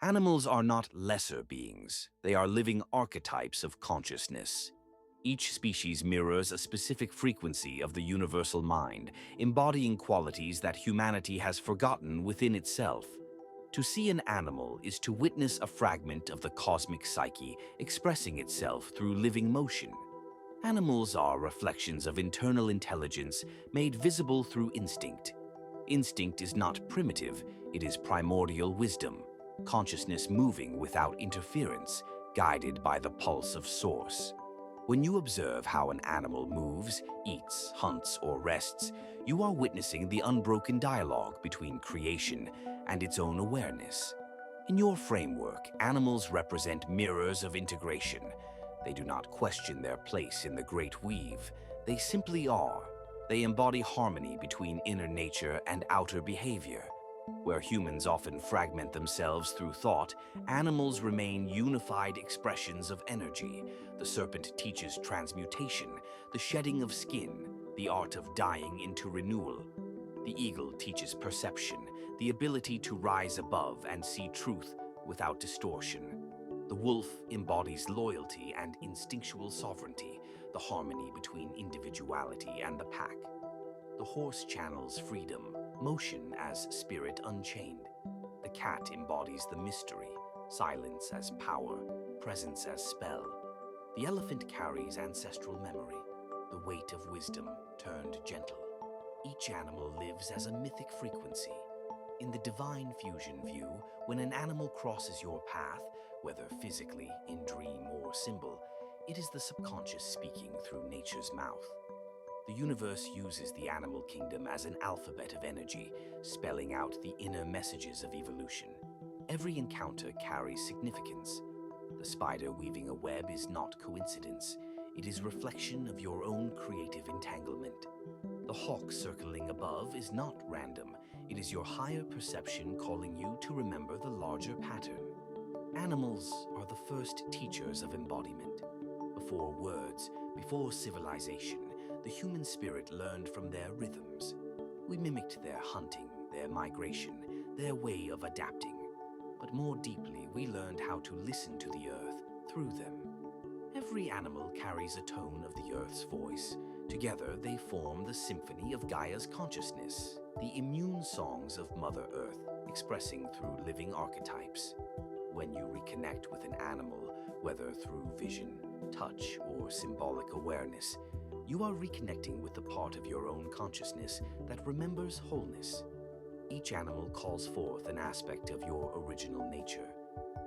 Animals are not lesser beings, they are living archetypes of consciousness. Each species mirrors a specific frequency of the universal mind, embodying qualities that humanity has forgotten within itself. To see an animal is to witness a fragment of the cosmic psyche expressing itself through living motion. Animals are reflections of internal intelligence made visible through instinct. Instinct is not primitive, it is primordial wisdom, consciousness moving without interference, guided by the pulse of source. When you observe how an animal moves, eats, hunts, or rests, you are witnessing the unbroken dialogue between creation and its own awareness. In your framework, animals represent mirrors of integration. They do not question their place in the great weave. They simply are. They embody harmony between inner nature and outer behavior. Where humans often fragment themselves through thought, animals remain unified expressions of energy. The serpent teaches transmutation, the shedding of skin, the art of dying into renewal. The eagle teaches perception, the ability to rise above and see truth without distortion. The wolf embodies loyalty and instinctual sovereignty, the harmony between individuality and the pack. The horse channels freedom, motion as spirit unchained. The cat embodies the mystery, silence as power, presence as spell. The elephant carries ancestral memory, the weight of wisdom turned gentle. Each animal lives as a mythic frequency. In the divine fusion view, when an animal crosses your path, whether physically, in dream, or symbol, it is the subconscious speaking through nature's mouth. The universe uses the animal kingdom as an alphabet of energy, spelling out the inner messages of evolution. Every encounter carries significance. The spider weaving a web is not coincidence. It is reflection of your own creative entanglement. The hawk circling above is not random. It is your higher perception calling you to remember the larger pattern. Animals are the first teachers of embodiment. Before words, before civilization, the human spirit learned from their rhythms. We mimicked their hunting, their migration, their way of adapting. But more deeply, we learned how to listen to the earth through them. Every animal carries a tone of the earth's voice. Together, they form the symphony of Gaia's consciousness, the immune songs of Mother Earth, expressing through living archetypes. When you reconnect with an animal, whether through vision, touch, or symbolic awareness, you are reconnecting with the part of your own consciousness that remembers wholeness. Each animal calls forth an aspect of your original nature.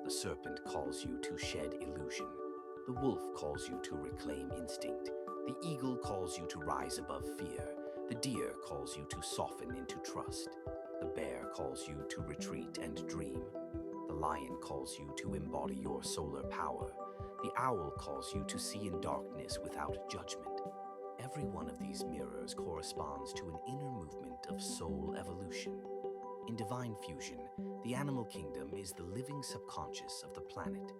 The serpent calls you to shed illusion. The wolf calls you to reclaim instinct. The eagle calls you to rise above fear. The deer calls you to soften into trust. The bear calls you to retreat and dream. The lion calls you to embody your solar power. The owl calls you to see in darkness without judgment. Every one of these mirrors corresponds to an inner movement of soul evolution. In divine fusion, the animal kingdom is the living subconscious of the planet.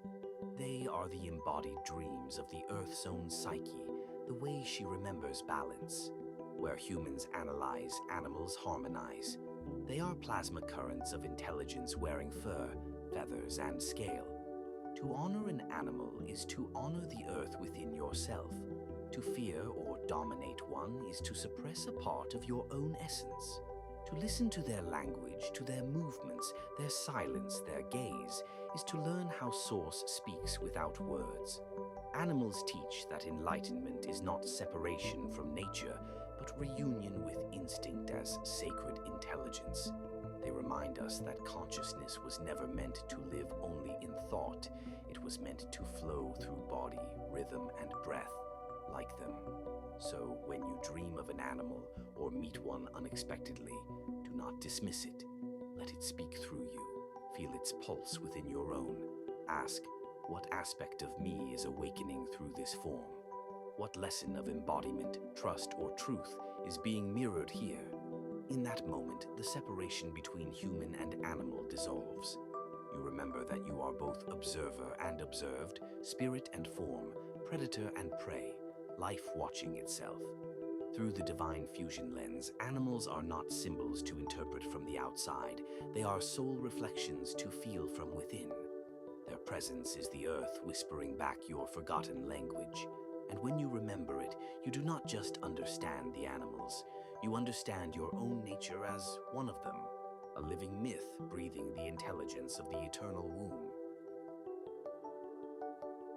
They are the embodied dreams of the Earth's own psyche, the way she remembers balance. Where humans analyze, animals harmonize. They are plasma currents of intelligence wearing fur, feathers, and scale. To honor an animal is to honor the earth within yourself. To fear or dominate one is to suppress a part of your own essence. To listen to their language, to their movements, their silence, their gaze, is to learn how Source speaks without words. Animals teach that enlightenment is not separation from nature, but reunion with instinct as sacred intelligence. They remind us that consciousness was never meant to live only in thought. It was meant to flow through body, rhythm, and breath, like them. So when you dream of an animal or meet one unexpectedly, do not dismiss it. Let it speak through you. Feel its pulse within your own. Ask, what aspect of me is awakening through this form? What lesson of embodiment, trust, or truth is being mirrored here? In that moment, the separation between human and animal dissolves. You remember that you are both observer and observed, spirit and form, predator and prey, life watching itself. Through the divine fusion lens, animals are not symbols to interpret from the outside. They are soul reflections to feel from within. Their presence is the earth whispering back your forgotten language. And when you remember it, you do not just understand the animals. You understand your own nature as one of them, a living myth breathing the intelligence of the eternal womb.